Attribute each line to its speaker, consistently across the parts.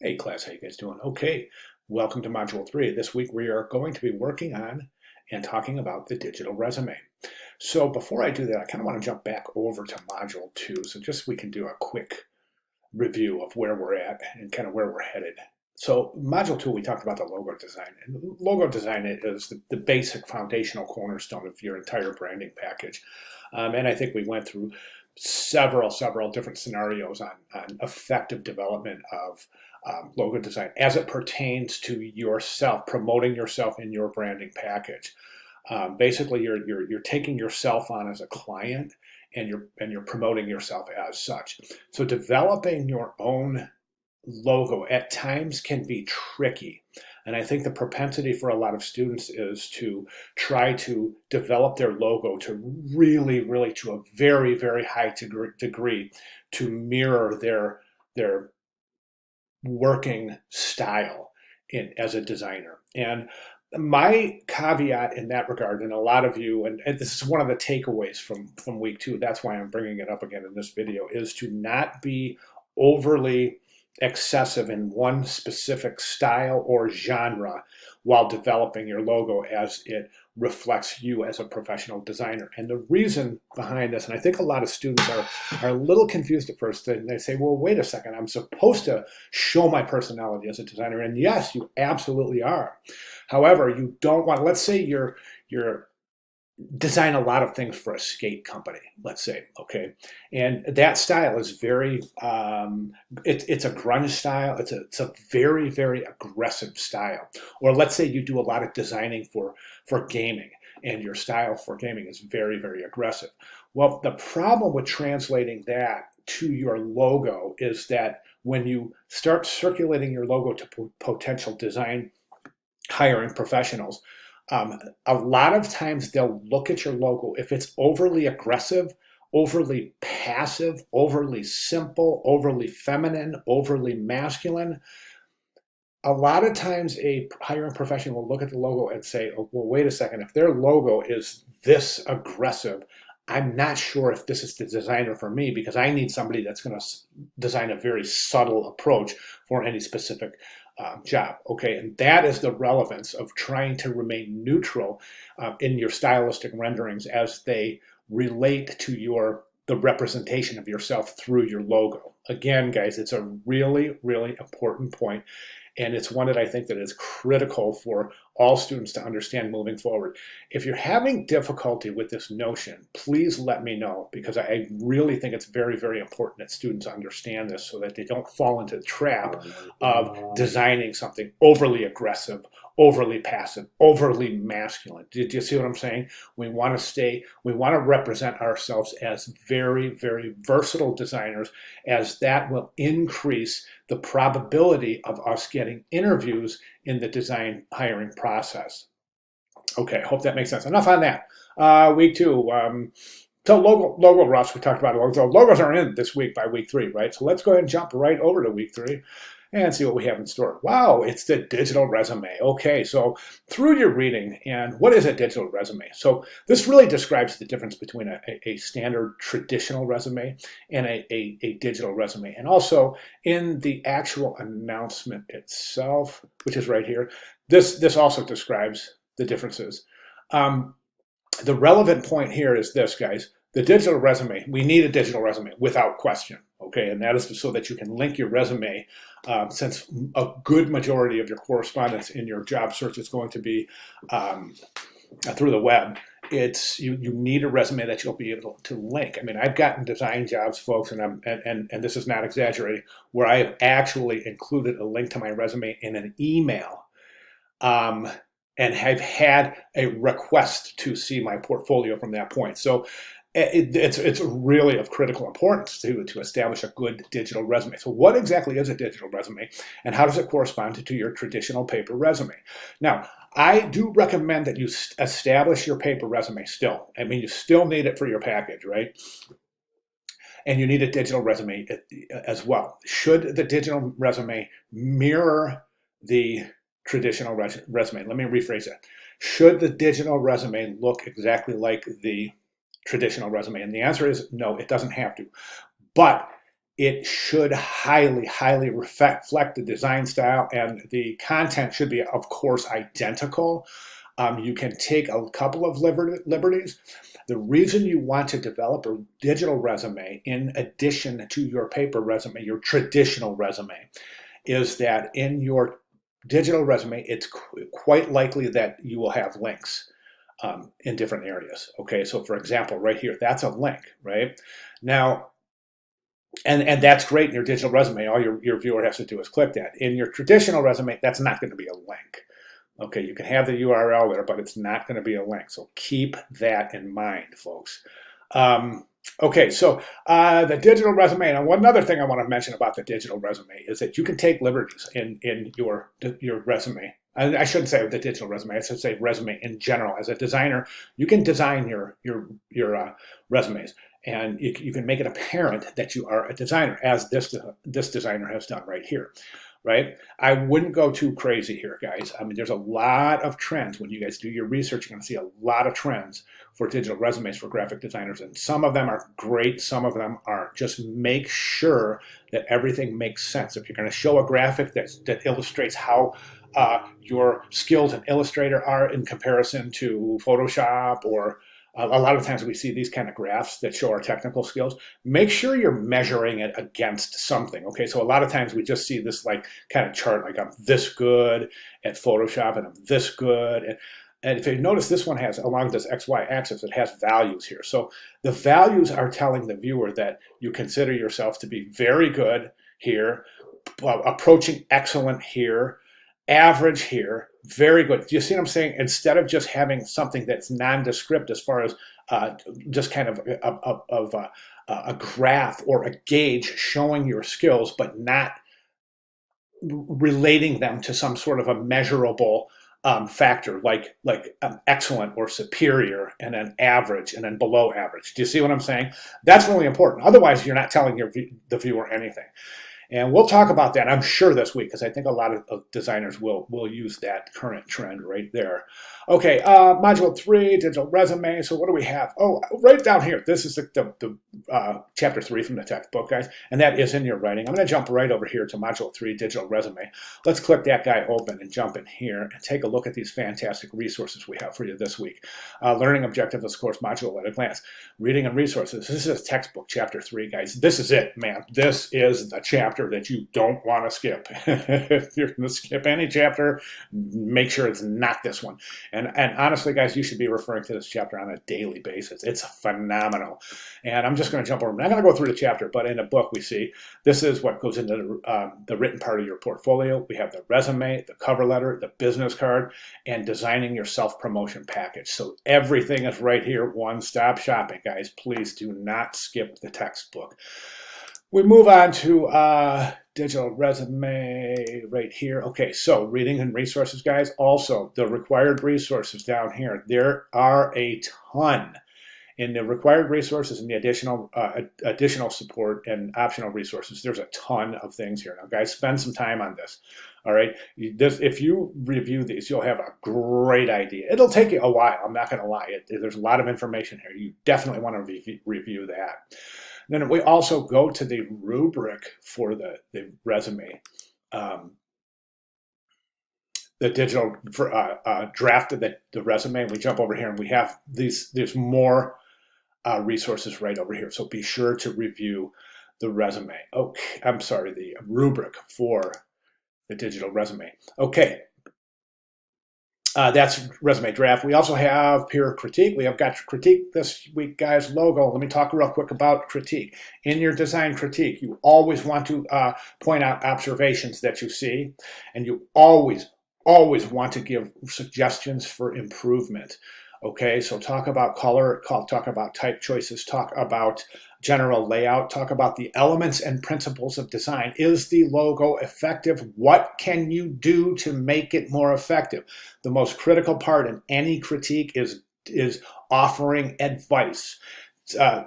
Speaker 1: Hey class, how you guys doing? Okay, welcome to Module 3. This week we are going to be working on and talking about the digital resume. So before I do that, I kind of want to jump back over to Module 2, so just we can do a quick review of where we're at and kind of where we're headed. So Module 2, we talked about the logo design. And logo design is the basic foundational cornerstone of your entire branding package. And I think we went through several different scenarios on effective development of logo design as it pertains to yourself, promoting yourself in your branding package. Basically, you're taking yourself on as a client, and you're promoting yourself as such. So developing your own logo at times can be tricky. And I think the propensity for a lot of students is to try to develop their logo to really to a very high degree to mirror their working style as a designer. And my caveat in that regard, and a lot of you, and this is one of the takeaways from week 2, that's why I'm bringing it up again in this video, is to not be overly excessive in one specific style or genre while developing your logo as it reflects you as a professional designer. And the reason behind this, and I think a lot of students are a little confused at first, and they say, well, wait a second, I'm supposed to show my personality as a designer. And yes, you absolutely are. However, you don't want, let's say you're design a lot of things for a skate company, let's say, okay, and that style is very it's a grunge style. It's a very aggressive style. Or let's say you do a lot of designing for gaming, and your style for gaming is very aggressive. Well, the problem with translating that to your logo is that when you start circulating your logo to potential design hiring professionals, a lot of times they'll look at your logo. If it's overly aggressive, overly passive, overly simple, overly feminine, overly masculine, a lot of times a hiring professional will look at the logo and say, oh, well, wait a second, if their logo is this aggressive, I'm not sure if this is the designer for me, because I need somebody that's going to design a very subtle approach for any specific job. Okay, and that is the relevance of trying to remain neutral in your stylistic renderings as they relate to the representation of yourself through your logo. Again, guys, it's a really important point, and it's one that I think that is critical for all students to understand moving forward. If you're having difficulty with this notion, please let me know, because I really think it's very important that students understand this so that they don't fall into the trap of designing something overly aggressive, overly passive, overly masculine. Did you see what I'm saying? We want to represent ourselves as very versatile designers, as that will increase the probability of us getting interviews in the design hiring process. Okay, hope that makes sense. Enough on that. Week 2. So logo roughs, we talked about it. So logos are in this week by week 3, right? So let's go ahead and jump right over to week 3 and see what we have in store. Wow, it's the digital resume. Okay, so through your reading, and what is a digital resume? So this really describes the difference between a standard traditional resume and a digital resume. And also in the actual announcement itself, which is right here, this also describes the differences. The relevant point here is this, guys. The digital resume, we need a digital resume without question, okay? And that is so that you can link your resume, since a good majority of your correspondence in your job search is going to be through the web. You need a resume that you'll be able to link. I mean, I've gotten design jobs, folks, and this is not exaggerating, where I have actually included a link to my resume in an email. And have had a request to see my portfolio from that point. So it's really of critical importance to establish a good digital resume. So what exactly is a digital resume, and how does it correspond to your traditional paper resume? Now, I do recommend that you establish your paper resume still. I mean, you still need it for your package, right? And you need a digital resume as well. Should the digital resume mirror the traditional resume? Let me rephrase that. Should the digital resume look exactly like the traditional resume? And the answer is no, it doesn't have to. But it should highly reflect the design style, and the content should be, of course, identical. You can take a couple of liberties. The reason you want to develop a digital resume in addition to your paper resume, your traditional resume, is that in your digital resume, it's quite likely that you will have links in different areas. Okay, so for example, right here, that's a link, right? Now, and that's great in your digital resume. All your viewer has to do is click that. In your traditional resume, that's not going to be a link. Okay, you can have the URL there, but it's not going to be a link. So keep that in mind, folks. Okay, so the digital resume, and one other thing I want to mention about the digital resume is that you can take liberties in your resume. I shouldn't say the digital resume. I should say resume in general. As a designer, you can design your resumes, and you can make it apparent that you are a designer, as this designer has done right here. Right? I wouldn't go too crazy here, guys. I mean, there's a lot of trends. When you guys do your research, you're going to see a lot of trends for digital resumes for graphic designers. And some of them are great. Some of them aren't. Just make sure that everything makes sense. If you're going to show a graphic that illustrates how your skills in Illustrator are in comparison to Photoshop, or a lot of times we see these kind of graphs that show our technical skills. Make sure you're measuring it against something. Okay, so a lot of times we just see this like kind of chart, like I'm this good at Photoshop and I'm this good. And if you notice, this one has, along this XY axis, it has values here. So the values are telling the viewer that you consider yourself to be very good here, approaching excellent here, average here, very good. Do you see what I'm saying? Instead of just having something that's nondescript as far as just kind of a graph or a gauge showing your skills, but not relating them to some sort of a measurable factor like excellent or superior, and then average, and then below average. Do you see what I'm saying? That's really important. Otherwise, you're not telling the viewer anything. And we'll talk about that, I'm sure, this week, because I think a lot of designers will use that current trend right there. Okay, Module 3, digital resume. So what do we have? Oh, right down here. This is the Chapter 3 from the textbook, guys, and that is in your writing. I'm going to jump right over here to Module 3, digital resume. Let's click that guy open and jump in here and take a look at these fantastic resources we have for you this week. Learning objectives, of course, module at a glance. Reading and resources. This is textbook Chapter 3, guys. This is it, man. This is the chapter that you don't want to skip. If you're going to skip any chapter, make sure it's not this one. And honestly, guys, you should be referring to this chapter on a daily basis. It's phenomenal. And I'm just going to jump over. I'm not going to go through the chapter, but in the book we see this is what goes into the written part of your portfolio. We have the resume, the cover letter, the business card, and designing your self-promotion package. So everything is right here, one-stop shopping, guys. Please do not skip the textbook. We move on to digital resume right here. Okay, so reading and resources, guys. Also, the required resources down here. There are a ton in the required resources and the additional support and optional resources. There's a ton of things here. Now, guys, spend some time on this. All right, if you review these, you'll have a great idea. It'll take you a while. I'm not going to lie. There's a lot of information here. You definitely want to review that. Then we also go to the rubric for the resume, the digital draft of the resume. We jump over here and we have there's more resources right over here. So be sure to review the resume. Okay, I'm sorry, the rubric for the digital resume. Okay. That's resume draft. We also have peer critique. We have got critique this week, guys. Logo. Let me talk real quick about critique. In your design critique, you always want to point out observations that you see, and you always want to give suggestions for improvement. Okay, so talk about color, talk about type choices, talk about general layout, talk about the elements and principles of design. Is the logo effective? What can you do to make it more effective? The most critical part in any critique is offering advice.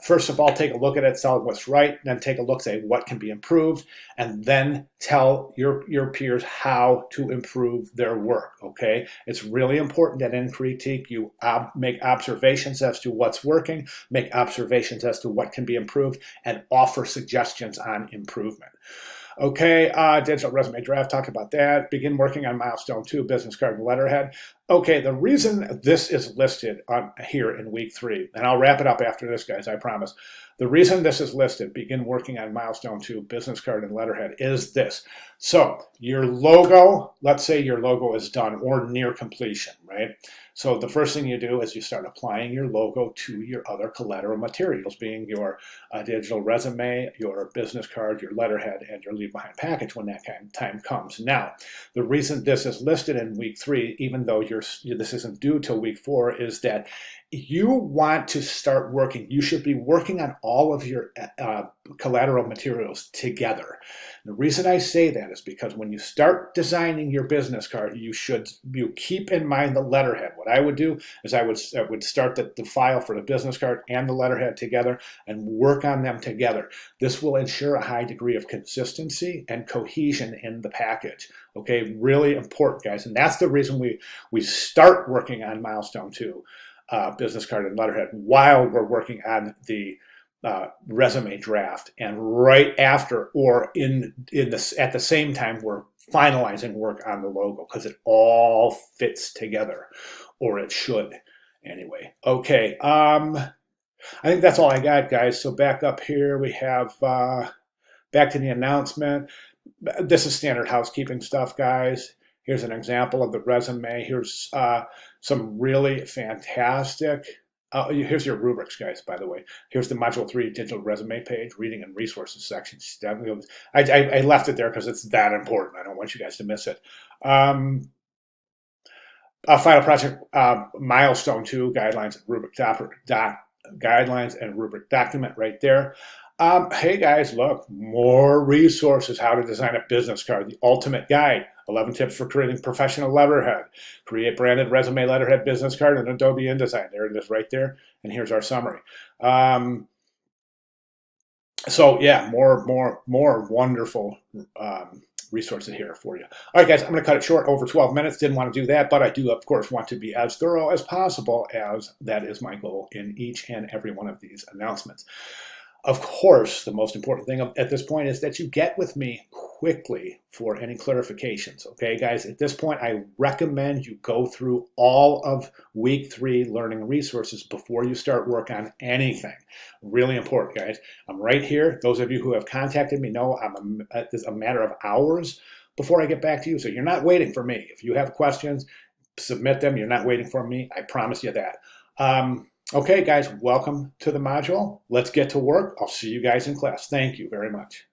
Speaker 1: First of all, take a look at it, tell what's right, then take a look, say what can be improved, and then tell your peers how to improve their work, okay? It's really important that in critique you make observations as to what's working, make observations as to what can be improved, and offer suggestions on improvement. Okay, digital resume draft, talked about that. Begin working on milestone 2, business card and letterhead. Okay, the reason this is listed on here in week 3, and I'll wrap it up after this, guys, I promise. The reason this is listed, begin working on milestone 2, business card and letterhead, is this. So your logo, let's say your logo is done or near completion, right? So the first thing you do is you start applying your logo to your other collateral materials, being your digital resume, your business card, your letterhead, and your leave behind package when that kind of time comes. Now, the reason this is listed in week 3, even though this isn't due till week 4, is that you want to start working. You should be working on all of your collateral materials together. The reason I say that is because when you start designing your business card, you keep in mind the letterhead. What I would do is I would start the file for the business card and the letterhead together and work on them together. This will ensure a high degree of consistency and cohesion in the package. Okay, really important, guys, and that's the reason we start working on milestone 2. Business card and letterhead while we're working on the resume draft, and right after or at the same time we're finalizing work on the logo, because it all fits together, or it should anyway. Okay, I think that's all I got, guys. So back up here we have back to the announcement. This is standard housekeeping stuff, guys. Here's an example of the resume. Here's some really fantastic, here's your rubrics, guys, by the way. Here's the Module 3 digital resume page, reading and resources section. I left it there because it's that important. I don't want you guys to miss it. Final project, milestone 2, guidelines and rubric guidelines and rubric document right there. Hey guys, look, more resources, how to design a business card, the ultimate guide, 11 tips for creating professional letterhead, create branded resume letterhead business card in Adobe InDesign. There it is right there. And here's our summary. So yeah, more wonderful resources here for you. All right, guys, I'm going to cut it short, over 12 minutes. Didn't want to do that, but I do, of course, want to be as thorough as possible, as that is my goal in each and every one of these announcements. Of course, the most important thing at this point is that you get with me quickly for any clarifications. Okay, guys, at this point, I recommend you go through all of week 3 learning resources before you start work on anything. Really important, guys. I'm right here. Those of you who have contacted me know it's a matter of hours before I get back to you. So you're not waiting for me. If you have questions, submit them. You're not waiting for me. I promise you that. Okay, guys, welcome to the module. Let's get to work. I'll see you guys in class. Thank you very much.